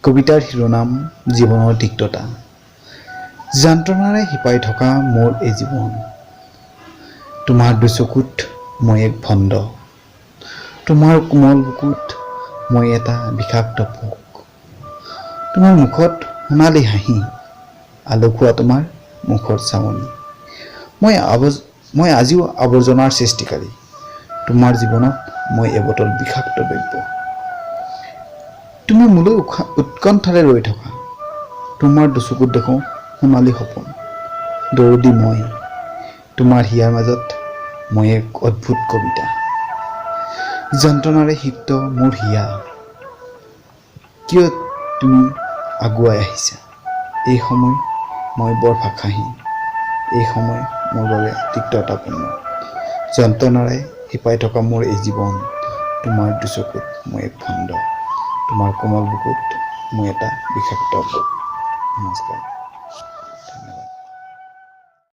কবিতাৰ শিৰোনাম জীৱনৰ তিক্ততা। যন্ত্ৰণাৰে শিপাই থকা মোৰ এই জীৱন, তোমাৰ দুচকুত মই এক ভণ্ড, তোমাৰ কোমল বুকুত মই এটা বিষাক্ত পোক, তোমাৰ মুখত সোণালী হাঁহি, আলসুৱা তোমাৰ মুখৰ চাৱনি। মই আজিও আৱৰ্জনাৰ সৃষ্টিকাৰী, তোমাৰ জীৱনত মই এবটল বিষাক্ত দ্ৰব্য। তুমি মোলৈ উৎকণ্ঠাৰে ৰৈ থকা, তোমাৰ দুচকুত দেখোঁ সোণালী সপোন। দৰদী মই, তোমাৰ হিয়াৰ মাজত মই এক অদ্ভুত কবিতা। যন্ত্ৰণাৰে সিক্ত মোৰ হিয়া, কিয় তুমি আগুৱাই আহিছা? এই সময় মই বৰ ভাষাহীন, এই সময় মোৰ বাবে তিক্ততাপূৰ্ণ। যন্ত্ৰণাৰে শিপাই থকা মোৰ এই জীৱন, তোমাৰ দুচকুত মই এক ভণ্ড, তোমাৰ কোমল বুকুত মই এটা বিষাক্ত পোক।